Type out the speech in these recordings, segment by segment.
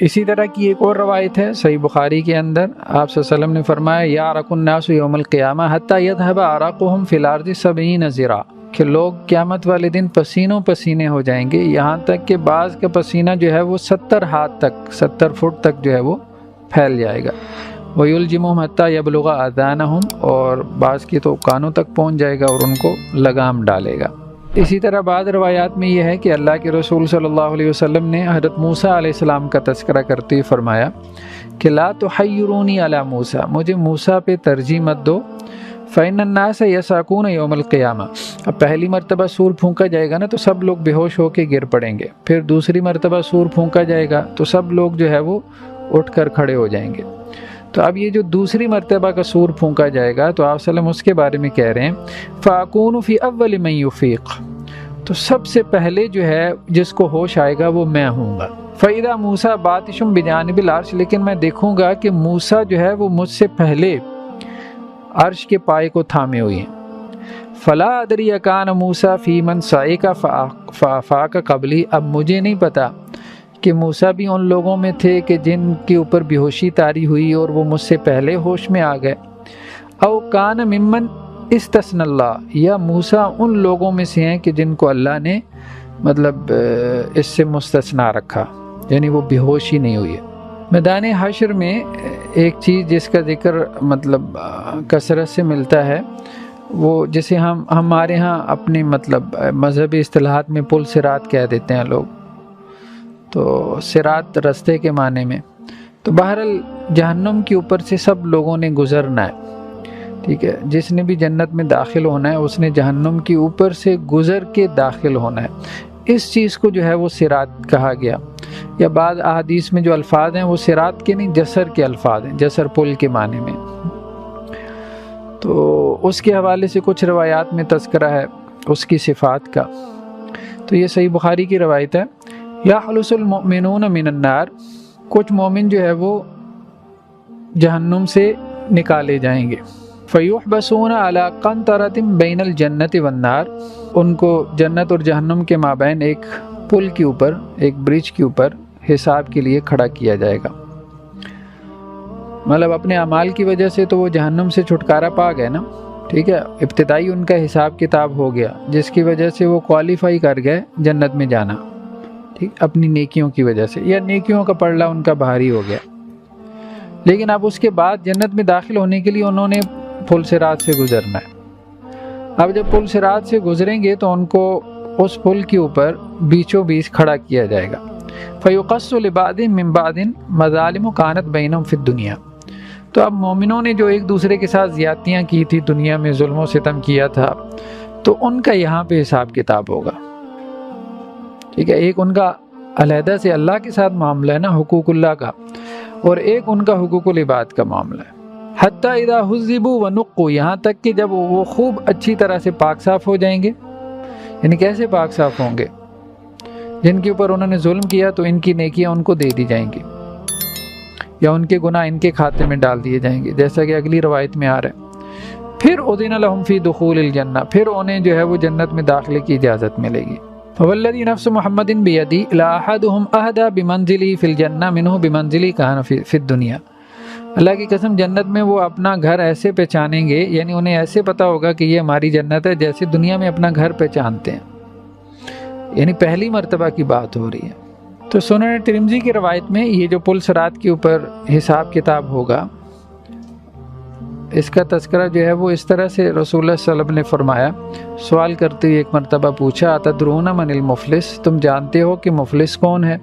اسی طرح کی ایک اور روایت ہے صحیح بخاری کے اندر، آپ صلی اللہ علیہ وسلم نے فرمایا یعرق الناس یوم القیامہ حتی یذهب عرقهم فی الارض 70 ذراع، کہ لوگ قیامت والے دن پسینوں پسینے ہو جائیں گے، یہاں تک کہ بعض کا پسینہ جو ہے وہ 70 ہاتھ تک 70 فٹ تک جو ہے وہ پھیل جائے گا۔ وَيُلْجِمُهُمْ حَتَّى يَبْلُغَ آذَانَهُمْ، اور بعض کی تو کانوں تک پہنچ جائے گا اور ان کو لگام ڈالے گا۔ اسی طرح بعض روایات میں یہ ہے کہ اللہ کے رسول صلی اللہ علیہ وسلم نے حضرت موسیٰ علیہ السلام کا تذکرہ کرتے ہوئے فرمایا کہ لا تحیرونی علی موسیٰ، مجھے موسیٰ پہ ترجیح مت دو، فإن الناس یصعقون یوم القیامہ، اب پہلی مرتبہ سور پھونکا جائے گا نا تو سب لوگ بے ہوش ہو کے گر پڑیں گے، پھر دوسری مرتبہ سور پھونکا جائے گا تو سب لوگ جو ہے وہ اٹھ کر کھڑے ہو جائیں گے۔ تو اب یہ جو دوسری مرتبہ کا سور پھونکا جائے گا تو آپ صلی اللہ علیہ وسلم اس کے بارے میں کہہ رہے ہیں فَأَكُونُ فِي أَوَّلِ مَن يُفِيقُ، تو سب سے پہلے جو ہے جس کو ہوش آئے گا وہ میں ہوں گا۔ فَإِذَا مُوسَىٰ بَاطِشٌ بِجَانِبِ الْعَرْشِ، لیکن میں دیکھوں گا کہ موسیٰ جو ہے وہ مجھ سے پہلے عرش کے پائے کو تھامے ہوئے ہیں۔ فَلَا أَدْرِي أَكَانَ مُوسَىٰ فِي مَنْ صَعِقَ فَأَفَاقَ قَبْلِي، اب مجھے نہیں پتا کہ موسیٰ بھی ان لوگوں میں تھے کہ جن کے اوپر بے ہوشی طاری ہوئی اور وہ مجھ سے پہلے ہوش میں آ گئے، او کان ممن استثنى اللہ، یا موسیٰ ان لوگوں میں سے ہیں کہ جن کو اللہ نے مطلب اس سے مستثنا رکھا، یعنی وہ بے ہوش ہی نہیں ہوئی ہے۔ میدان حشر میں ایک چیز جس کا ذکر مطلب کثرت سے ملتا ہے، وہ جسے ہمارے ہاں اپنی مطلب مذہبی اصطلاحات میں پل صراط کہہ دیتے ہیں لوگ، تو صراط رستے کے معنی میں، تو بہرحال جہنم کے اوپر سے سب لوگوں نے گزرنا ہے، ٹھیک ہے، جس نے بھی جنت میں داخل ہونا ہے اس نے جہنم کے اوپر سے گزر کے داخل ہونا ہے، اس چیز کو جو ہے وہ صراط کہا گیا، یا بعض احادیث میں جو الفاظ ہیں وہ صراط کے نہیں جسر کے الفاظ ہیں، جسر پل کے معنی میں، تو اس کے حوالے سے کچھ روایات میں تذکرہ ہے اس کی صفات کا، تو یہ صحیح بخاری کی روایت ہے۔ یحلس المؤمنون من النار، کچھ مومن جو ہے وہ جہنم سے نکالے جائیں گے، فیحبسون علی قنطرۃ بین الجنۃ والنار، ان کو جنت اور جہنم کے مابین ایک پل کے اوپر، ایک برج کے اوپر حساب کے لیے کھڑا کیا جائے گا، مطلب اپنے اعمال کی وجہ سے تو وہ جہنم سے چھٹکارا پا گئے نا، ٹھیک ہے، ابتدائی ان کا حساب کتاب ہو گیا جس کی وجہ سے وہ کوالیفائی کر گئے جنت میں جانا، ٹھیک، اپنی نیکیوں کی وجہ سے، یا نیکیوں کا پلڑا ان کا بھاری ہو گیا، لیکن اب اس کے بعد جنت میں داخل ہونے کے لیے انہوں نے پل صراط سے گزرنا ہے۔ اب جب پل صراط سے گزریں گے تو ان کو اس پل کے اوپر بیچوں بیچ کھڑا کیا جائے گا، فیقص لبعض من بعض مظالم کانت بینہم فی الدنیا، تو اب مومنوں نے جو ایک دوسرے کے ساتھ زیادتیاں کی تھی، دنیا میں ظلم و ستم کیا تھا، تو ان کا یہاں پہ حساب کتاب ہوگا، ٹھیک ہے، ایک ان کا علیحدہ سے اللہ کے ساتھ معاملہ ہے نا، حقوق اللہ کا، اور ایک ان کا حقوق العباد کا معاملہ ہے۔ حتیٰ اذا حذبوا ونقوا، یہاں تک کہ جب وہ خوب اچھی طرح سے پاک صاف ہو جائیں گے، یعنی کیسے پاک صاف ہوں گے؟ جن کے اوپر انہوں نے ظلم کیا تو ان کی نیکیاں ان کو دے دی جائیں گی، یا ان کے گناہ ان کے کھاتے میں ڈال دیے جائیں گے، جیسا کہ اگلی روایت میں آ رہا ہے۔ پھر اذن لہم فی دخول الجنہ، پھر انہیں جو ہے وہ جنت میں داخلے کی اجازت ملے گی۔ فوالذی نفس محمد بیدی لا احدہم اہدی بمنزلی فی الجنہ منہ بمنزلی کان فی الدنیا، اللہ کی قسم جنت میں وہ اپنا گھر ایسے پہچانیں گے، یعنی انہیں ایسے پتہ ہوگا کہ یہ ہماری جنت ہے جیسے دنیا میں اپنا گھر پہچانتے ہیں، یعنی پہلی مرتبہ کی بات ہو رہی ہے۔ تو سنن ترمذی کی روایت میں یہ جو پل صراط کے اوپر حساب کتاب ہوگا، اس کا تذکرہ جو ہے وہ اس طرح سے رسول اللہ صلی اللہ علیہ وسلم نے فرمایا، سوال کرتے ہوئے ایک مرتبہ پوچھا اتدرون من المفلس، تم جانتے ہو کہ مفلس کون ہے؟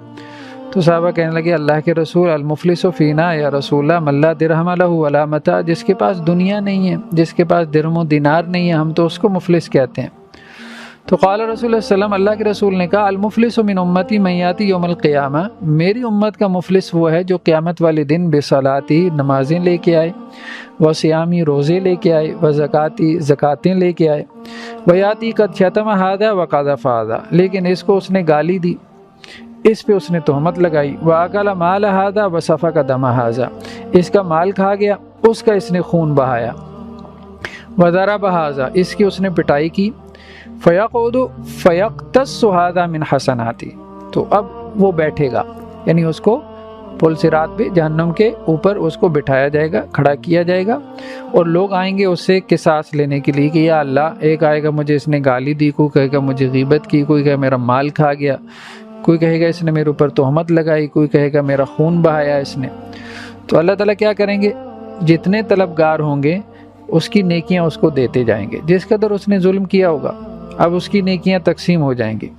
تو صحابہ کہنے لگے اللہ کے رسول المفلس فینا یا رسول اللہ من لا درہم لہ ولا متاع، جس کے پاس دنیا نہیں ہے، جس کے پاس درہم و دینار نہیں ہے، ہم تو اس کو مفلس کہتے ہیں۔ تو قال رسول اللہ صلی اللہ علیہ وسلم، اللہ کے رسول نے کہا المفلس من امتی من یاتی یوم القیامہ، میری امت کا مفلس وہ ہے جو قیامت والے دن بصلاتی نمازیں لے کے آئے، و صیامی روزے لے کے آئے، و زکاتی زکاتیں لے کے آئے، و یاتی قد شتم ھذا و قذف ھذا، لیکن اس کو اس نے گالی دی، اس پہ اس نے تہمت لگائی، وَأَكَلَ مَالَ هَذَا وَسَفَكَ دَمَ هَذَا، اس کا مال کھا گیا، اس کا اس نے خون بہایا، وَضَرَبَ هَذَا، اس کی اس نے پٹائی کی، فَيَقْعُدُ فَيَقْتَصُّ هَذَا مِنْ حَسَنَاتِهِ، تو اب وہ بیٹھے گا، یعنی اس کو پل صراط پہ جہنم کے اوپر اس کو بٹھایا جائے گا، کھڑا کیا جائے گا، اور لوگ آئیں گے اس سے قصاص لینے کے لیے کہ یا اللہ، ایک آئے گا مجھے اس نے گالی دی، کوئی کہے گا مجھے غیبت کی، کوئی کہے گا میرا مال کھا گیا، کوئی کہے گا اس نے میرے اوپر تہمت لگائی، کوئی کہے گا میرا خون بہایا اس نے۔ تو اللہ تعالیٰ کیا کریں گے؟ جتنے طلبگار ہوں گے اس کی نیکیاں اس کو دیتے جائیں گے، جس قدر اس نے ظلم کیا ہوگا اب اس کی نیکیاں تقسیم ہو جائیں گی۔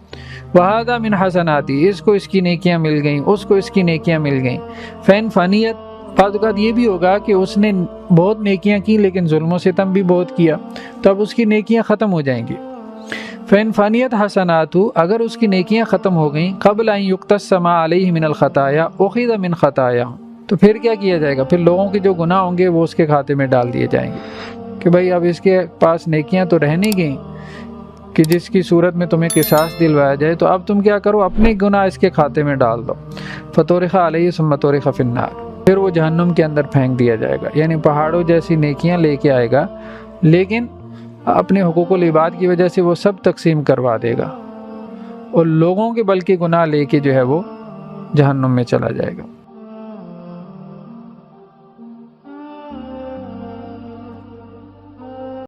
وَهَذَا مِنْ حَسَنَاتِهِ، اس کو اس کی نیکیاں مل گئیں، اس کو اس کی نیکیاں مل گئیں۔ فَإِنْ فَنِيَتْ، بعض اوقات یہ بھی ہوگا کہ اس نے بہت نیکیاں کی لیکن ظلم و ستم بھی بہت کیا، تو اب اس کی نیکیاں ختم ہو جائیں گی۔ فَإِنْ فَنِيَتْ حَسَنَاتُهُ، اگر اس کی نیکیاں ختم ہو گئیں، قبل أن يُقْتَسَّمَ عَلَيْهِ مِنَ الْخَطَايَا أُخِذَ مِنْ خَطَايَاهُمْ، تو پھر کیا کیا جائے گا؟ پھر لوگوں کے جو گناہ ہوں گے وہ اس کے کھاتے میں ڈال دیے جائیں گے کہ بھائی اب اس کے پاس نیکیاں تو رہ نہیں گئیں کہ جس کی صورت میں تمہیں قصاص دلوایا جائے، تو اب تم کیا کرو، اپنے گناہ اس کے کھاتے میں ڈال دو۔ فَطُرِحَ عَلَيْهِ ثُمَّ طُرِحَ فِي النَّارِ، پھر وہ جہنم کے اندر پھینک دیا جائے گا، یعنی پہاڑوں جیسی نیکیاں لے کے آئے گا لیکن اپنے حقوق العباد کی وجہ سے وہ سب تقسیم کروا دے گا، اور لوگوں کے بلکہ گناہ لے کے جو ہے وہ جہنم میں چلا جائے گا۔